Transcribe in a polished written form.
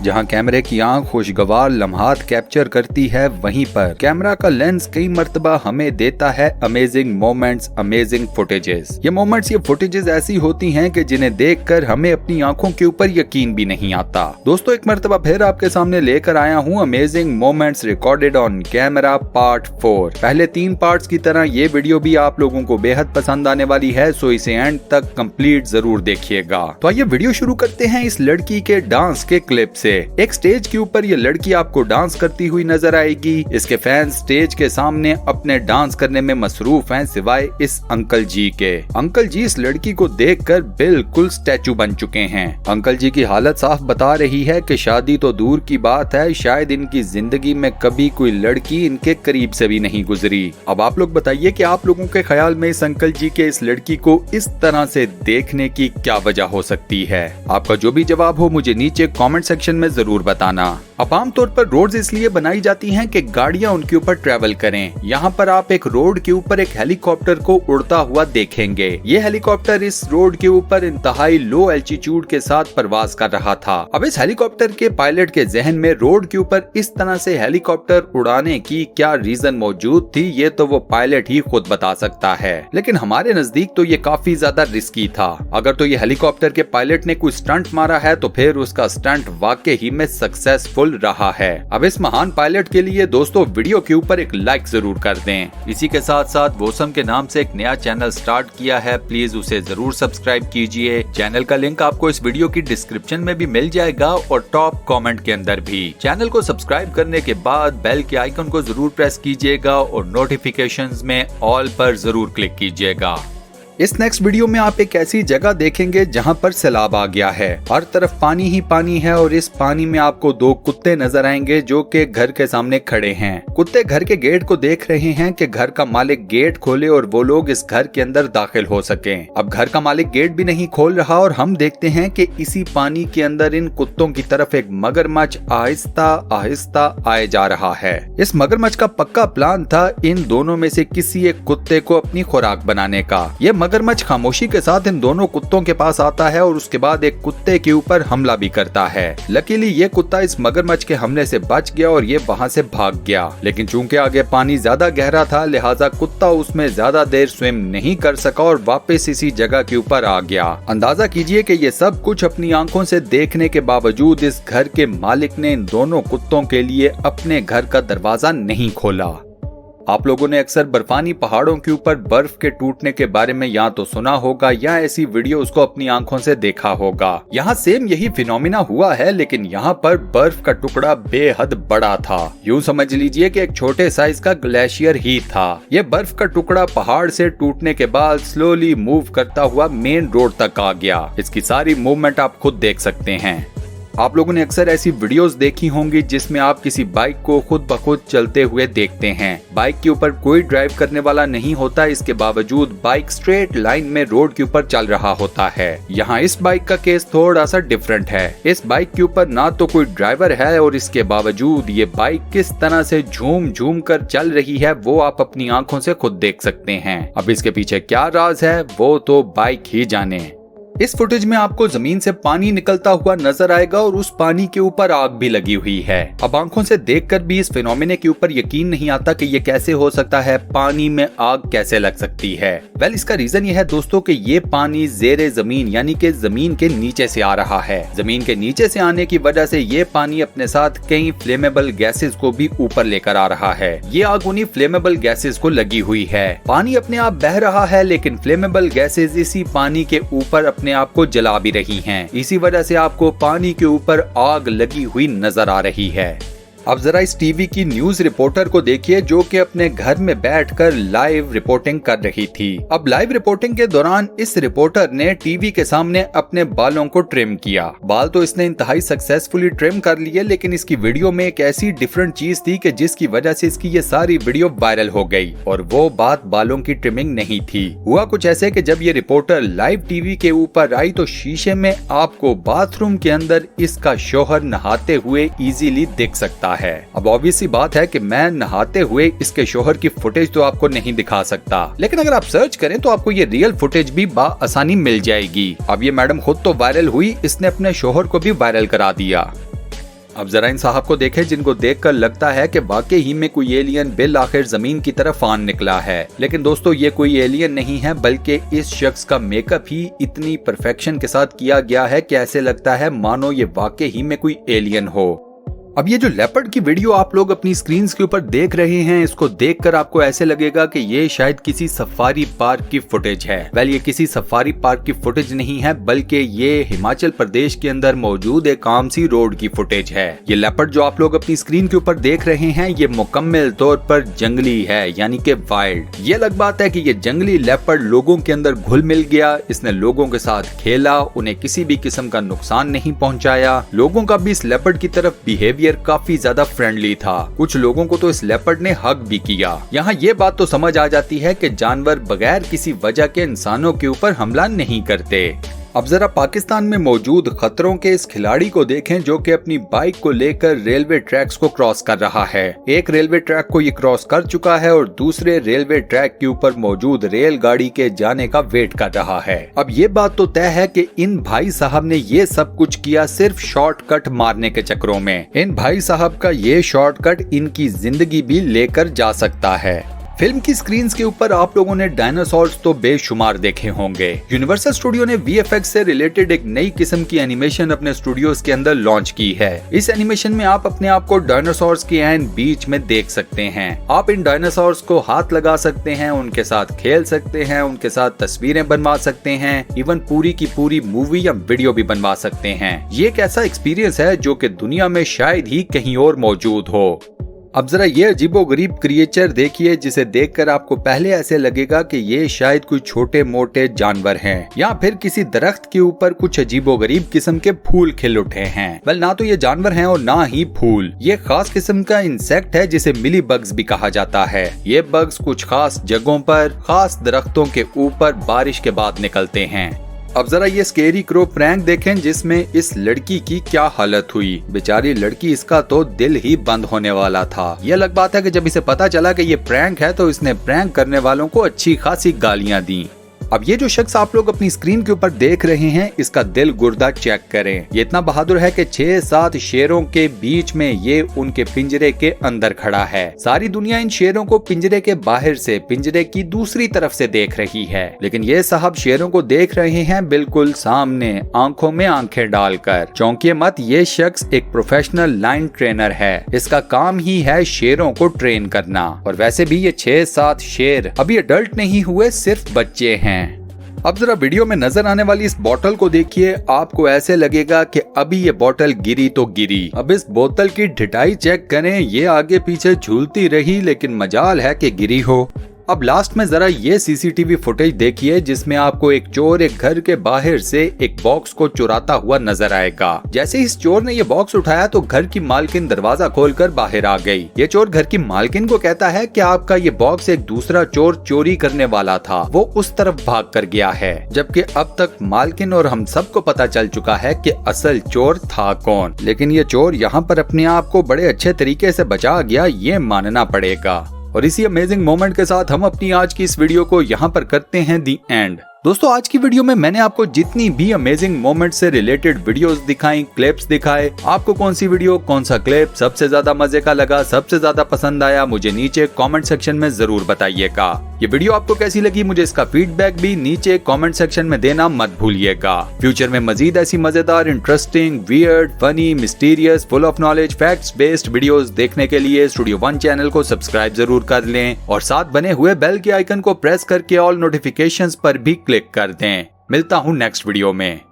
जहां कैमरे की आंख खुशगवार लम्हात कैप्चर करती है, वहीं पर कैमरा का लेंस कई मर्तबा हमें देता है अमेजिंग मोमेंट्स, अमेजिंग फुटेजेस। ये मोमेंट्स, ये फुटेजेस ऐसी होती हैं कि जिन्हें देखकर हमें अपनी आंखों के ऊपर यकीन भी नहीं आता। दोस्तों, एक मर्तबा फिर आपके सामने लेकर आया हूँ amazing moments recorded on camera part 4। पहले 3 पार्ट्स की तरह ये वीडियो भी आप लोगों को बेहद पसंद आने वाली है, सो इसे एंड तक कंप्लीट जरूर देखिएगा। तो आइए वीडियो शुरू करते हैं इस लड़की के डांस के क्लिप से। एक स्टेज के ऊपर ये लड़की आपको डांस करती हुई नजर आएगी। इसके फैंस स्टेज के सामने अपने डांस करने में मसरूफ हैं, सिवाय इस अंकल जी के। अंकल जी इस लड़की को देखकर बिल्कुल स्टैचू बन चुके हैं। अंकल जी की हालत साफ बता रही है कि शादी तो दूर की बात है, शायद इनकी जिंदगी में कभी कोई लड़की इनके करीब से भी नहीं गुजरी। अब आप लोग बताइए कि आप लोगों के ख्याल में इस अंकल जी के इस लड़की को इस तरह से देखने की क्या वजह हो सकती है? आपका जो भी जवाब हो मुझे नीचे कमेंट सेक्शन में जरूर बताना। अब आमतौर पर रोड्स इसलिए बनाई जाती हैं कि गाड़ियां उनके ऊपर ट्रेवल करें। यहाँ पर आप एक रोड के ऊपर एक हेलीकॉप्टर को उड़ता हुआ देखेंगे। ये हेलीकॉप्टर इस रोड के ऊपर इंतहाई लो एल्टीट्यूड के साथ परवाज कर रहा था। अब इस हेलीकॉप्टर के पायलट के जहन में रोड के ऊपर इस तरह से हेलीकॉप्टर उड़ाने की क्या रीजन मौजूद थी, ये तो वो पायलट ही खुद बता सकता है। लेकिन हमारे नजदीक तो ये काफी ज्यादा रिस्की था। अगर तो ये हेलीकॉप्टर के पायलट ने कोई स्टंट मारा है तो फिर उसका स्टंट वाकई ही में सक्सेसफुल रहा है। अब इस महान पायलट के लिए दोस्तों वीडियो के ऊपर एक लाइक जरूर कर दें। इसी के साथ साथ वोसम के नाम से एक नया चैनल स्टार्ट किया है, प्लीज उसे जरूर सब्सक्राइब कीजिए। चैनल का लिंक आपको इस वीडियो की डिस्क्रिप्शन में भी मिल जाएगा और टॉप कमेंट के अंदर भी। चैनल को सब्सक्राइब करने के बाद बेल के आइकन को जरूर प्रेस कीजिएगा और नोटिफिकेशंस में ऑल पर जरूर क्लिक कीजिएगा। इस नेक्स्ट वीडियो में आप एक ऐसी जगह देखेंगे जहां पर सैलाब आ गया है। हर तरफ पानी ही पानी है और इस पानी में आपको 2 कुत्ते नजर आएंगे जो कि घर के सामने खड़े हैं। कुत्ते घर के गेट को देख रहे हैं कि घर का मालिक गेट खोले और वो लोग इस घर के अंदर दाखिल हो सकें। अब घर का मालिक गेट भी नहीं खोल रहा और हम देखते हैं कि इसी पानी के अंदर इन कुत्तों की तरफ एक मगरमच्छ आहिस्ता आहिस्ता आए जा रहा है। इस मगरमच्छ का पक्का प्लान था इन दोनों में से किसी एक कुत्ते को अपनी खुराक बनाने का। ये मगरमच्छ खामोशी के साथ इन दोनों कुत्तों के पास आता है और उसके बाद एक कुत्ते के ऊपर हमला भी करता है। लकीली ये कुत्ता इस मगरमच्छ के हमले से बच गया और ये वहाँ से भाग गया। लेकिन चूंकि आगे पानी ज्यादा गहरा था, लिहाजा कुत्ता उसमें ज्यादा देर स्विम नहीं कर सका और वापस इसी जगह के ऊपर आ गया। अंदाजा कीजिए कि ये सब कुछ अपनी आंखों से देखने के बावजूद इस घर के मालिक ने इन दोनों कुत्तों के लिए अपने घर का दरवाजा नहीं खोला। आप लोगों ने अक्सर बर्फानी पहाड़ों के ऊपर बर्फ के टूटने के बारे में या तो सुना होगा या ऐसी वीडियो उसको अपनी आंखों से देखा होगा। यहाँ सेम यही फिनोमिना हुआ है, लेकिन यहाँ पर बर्फ का टुकड़ा बेहद बड़ा था। यूँ समझ लीजिए कि एक छोटे साइज का ग्लेशियर ही था। ये बर्फ का टुकड़ा पहाड़ से टूटने के बाद स्लोली मूव करता हुआ मेन रोड तक आ गया। इसकी सारी मूवमेंट आप खुद देख सकते हैं। आप लोगों ने अक्सर ऐसी वीडियोस देखी होंगी जिसमें आप किसी बाइक को खुद ब खुद चलते हुए देखते हैं। बाइक के ऊपर कोई ड्राइव करने वाला नहीं होता, इसके बावजूद बाइक स्ट्रेट लाइन में रोड के ऊपर चल रहा होता है। यहाँ इस बाइक का केस थोड़ा सा डिफरेंट है। इस बाइक के ऊपर ना तो कोई ड्राइवर है और इसके बावजूद ये बाइक किस तरह से झूम झूम कर चल रही है वो आप अपनी आंखों से खुद देख सकते हैं। अब इसके पीछे क्या राज है वो तो बाइक ही जाने। इस फुटेज में आपको जमीन से पानी निकलता हुआ नजर आएगा और उस पानी के ऊपर आग भी लगी हुई है। अब आंखों से देखकर भी इस फिनोमिने के ऊपर यकीन नहीं आता कि ये कैसे हो सकता है, पानी में आग कैसे लग सकती है। वेल, इसका रीजन ये है दोस्तों कि ये पानी जेरे जमीन यानी कि जमीन के नीचे से आ रहा है। जमीन के नीचे से आने की वजह से ये पानी अपने साथ कई फ्लेमेबल गैसेस को भी ऊपर लेकर आ रहा है। ये आग उन्हीं फ्लेमेबल गैसेस को लगी हुई है। पानी अपने आप बह रहा है, लेकिन फ्लेमेबल गैसेस इसी पानी के ऊपर अपने आप को जला भी रही हैं। इसी वजह से आपको पानी के ऊपर आग लगी हुई नजर आ रही है। अब जरा इस टीवी की न्यूज रिपोर्टर को देखिए जो कि अपने घर में बैठकर लाइव रिपोर्टिंग कर रही थी। अब लाइव रिपोर्टिंग के दौरान इस रिपोर्टर ने टीवी के सामने अपने बालों को ट्रिम किया। बाल तो इसने इंतहाई सक्सेसफुली ट्रिम कर लिए, लेकिन इसकी वीडियो में एक ऐसी डिफरेंट चीज थी कि जिसकी वजह से इसकी ये सारी वीडियो वायरल हो गई। और वो बात बालों की ट्रिमिंग नहीं थी। हुआ कुछ ऐसे कि जब ये रिपोर्टर लाइव टीवी के ऊपर आई तो शीशे में आपको बाथरूम के अंदर इसका शौहर नहाते हुए इजीली दिख सकता है। अब ऑब्वियस सी बात है कि मैं नहाते हुए इसके शौहर की फुटेज तो आपको नहीं दिखा सकता, लेकिन अगर आप सर्च करें तो आपको ये रियल फुटेज भी आसानी मिल जाएगी। अब ये मैडम खुद तो वायरल हुई, इसने अपने शौहर को भी वायरल करा दिया। अब जरा इन साहब को देखें जिनको देखकर लगता है कि वाकई ही में कोई एलियन बिल आखिर जमीन की तरफ आन निकला है। लेकिन दोस्तों ये कोई एलियन नहीं है, बल्कि इस शख्स का मेकअप ही इतनी परफेक्शन के साथ किया गया है कि ऐसे लगता है मानो ये वाकई ही में कोई एलियन हो। अब ये जो लेपर्ड की वीडियो आप लोग अपनी स्क्रीन के ऊपर देख रहे हैं, इसको देखकर आपको ऐसे लगेगा कि ये शायद किसी सफारी पार्क की फुटेज है। वेल ये किसी सफारी पार्क की फुटेज नहीं है, बल्कि ये हिमाचल प्रदेश के अंदर मौजूद एक कामसी रोड की फुटेज है। ये लेपर्ड जो आप लोग अपनी स्क्रीन के ऊपर देख रहे हैं, ये मुकम्मल तौर पर जंगली है, यानी कि वाइल्ड। ये अलग बात है कि ये जंगली लेपर्ड लोगों के अंदर घुल मिल गया, इसने लोगों के साथ खेला, उन्हें किसी भी किस्म का नुकसान नहीं पहुँचाया। लोगों का भी इस लेपर्ड की तरफ बिहेवियर काफी ज्यादा फ्रेंडली था। कुछ लोगों को तो इस लेपर्ड ने हग भी किया। यहाँ ये बात तो समझ आ जाती है कि जानवर बगैर किसी वजह के इंसानों के ऊपर हमला नहीं करते। अब जरा पाकिस्तान में मौजूद खतरों के इस खिलाड़ी को देखें जो कि अपनी बाइक को लेकर रेलवे ट्रैक्स को क्रॉस कर रहा है। एक रेलवे ट्रैक को ये क्रॉस कर चुका है और दूसरे रेलवे ट्रैक के ऊपर मौजूद रेलगाड़ी के जाने का वेट कर रहा है। अब ये बात तो तय है कि इन भाई साहब ने ये सब कुछ किया सिर्फ शॉर्टकट मारने के चक्करों में। इन भाई साहब का ये शॉर्टकट इनकी जिंदगी भी लेकर जा सकता है। फिल्म की स्क्रीन्स के ऊपर आप लोगों ने डायनासोर्स तो बेशुमार देखे होंगे। यूनिवर्सल स्टूडियो ने वीएफएक्स से रिलेटेड एक नई किस्म की एनिमेशन अपने स्टूडियोज के अंदर लॉन्च की है। इस एनिमेशन में आप अपने आप को डायनासोर्स के एन बीच में देख सकते हैं। आप इन डायनासोर्स को हाथ लगा सकते हैं, उनके साथ खेल सकते हैं, उनके साथ तस्वीरें बनवा सकते हैं, इवन पूरी की पूरी मूवी या वीडियो भी बनवा सकते हैं। ये एक ऐसा एक्सपीरियंस है जो कि दुनिया में शायद ही कहीं और मौजूद हो। अब जरा ये अजीबोगरीब क्रिएचर देखिए जिसे देखकर आपको पहले ऐसे लगेगा कि ये शायद कोई छोटे मोटे जानवर हैं या फिर किसी दरख्त के ऊपर कुछ अजीबोगरीब किस्म के फूल खिल उठे हैं। वेल ना तो ये जानवर हैं और ना ही फूल। ये खास किस्म का इंसेक्ट है जिसे मिली बग्स भी कहा जाता है। ये बग्स कुछ खास जगहों पर खास दरख्तों के ऊपर बारिश के बाद निकलते हैं। अब जरा ये स्केरी क्रो प्रैंक देखें जिसमें इस लड़की की क्या हालत हुई। बेचारी लड़की, इसका तो दिल ही बंद होने वाला था। ये अलग बात है कि जब इसे पता चला कि ये प्रैंक है तो इसने प्रैंक करने वालों को अच्छी खासी गालियां दी। अब ये जो शख्स आप लोग अपनी स्क्रीन के ऊपर देख रहे हैं, इसका दिल गुर्दा चेक करें। ये इतना बहादुर है कि 6-7 शेरों के बीच में ये उनके पिंजरे के अंदर खड़ा है। सारी दुनिया इन शेरों को पिंजरे के बाहर से पिंजरे की दूसरी तरफ से देख रही है, लेकिन ये साहब शेरों को देख रहे हैं बिल्कुल सामने, आंखों में आंखें डालकर। चौंकिए मत, ये शख्स एक प्रोफेशनल लाइन ट्रेनर है। इसका काम ही है शेरों को ट्रेन करना। और वैसे भी ये 6-7 शेर अभी अडल्ट नहीं हुए, सिर्फ बच्चे हैं। अब जरा वीडियो में नजर आने वाली इस बोतल को देखिए, आपको ऐसे लगेगा कि अभी ये बोतल गिरी तो गिरी। अब इस बोतल की ढिठाई चेक करें, ये आगे पीछे झूलती रही लेकिन मजाल है कि गिरी हो। अब लास्ट में जरा ये सीसीटीवी फुटेज देखिए जिसमें आपको एक चोर एक घर के बाहर से एक बॉक्स को चुराता हुआ नजर आएगा। जैसे इस चोर ने ये बॉक्स उठाया तो घर की मालकिन दरवाजा खोलकर बाहर आ गई। ये चोर घर की मालकिन को कहता है कि आपका ये बॉक्स एक दूसरा चोर चोरी करने वाला था, वो उस तरफ भाग कर गया है। जबकि अब तक मालकिन और हम सबको पता चल चुका है कि असल चोर था कौन। लेकिन ये चोर यहाँ पर अपने आप को बड़े अच्छे तरीके से बचा गया, ये मानना पड़ेगा। और इसी अमेजिंग मोमेंट के साथ हम अपनी आज की इस वीडियो को यहाँ पर करते हैं दी एंड। दोस्तों आज की वीडियो में मैंने आपको जितनी भी अमेजिंग मोमेंट से रिलेटेड वीडियोस दिखाई, क्लिप्स दिखाए, आपको कौन सी वीडियो, कौन सा क्लिप सबसे ज्यादा मजे का लगा, सबसे ज्यादा पसंद आया, मुझे नीचे कमेंट सेक्शन में जरूर बताइएगा। ये वीडियो आपको कैसी लगी, मुझे इसका फीडबैक भी नीचे कमेंट सेक्शन में देना मत भूलिएगा। फ्यूचर में मजीद ऐसी मजेदार, interesting, weird, funny, mysterious, full of knowledge, facts based videos देखने के लिए स्टूडियो 1 चैनल को सब्सक्राइब जरूर कर लें और साथ बने हुए बेल के आइकन को प्रेस करके ऑल नोटिफिकेशंस पर भी क्लिक कर दें। मिलता हूँ नेक्स्ट वीडियो में।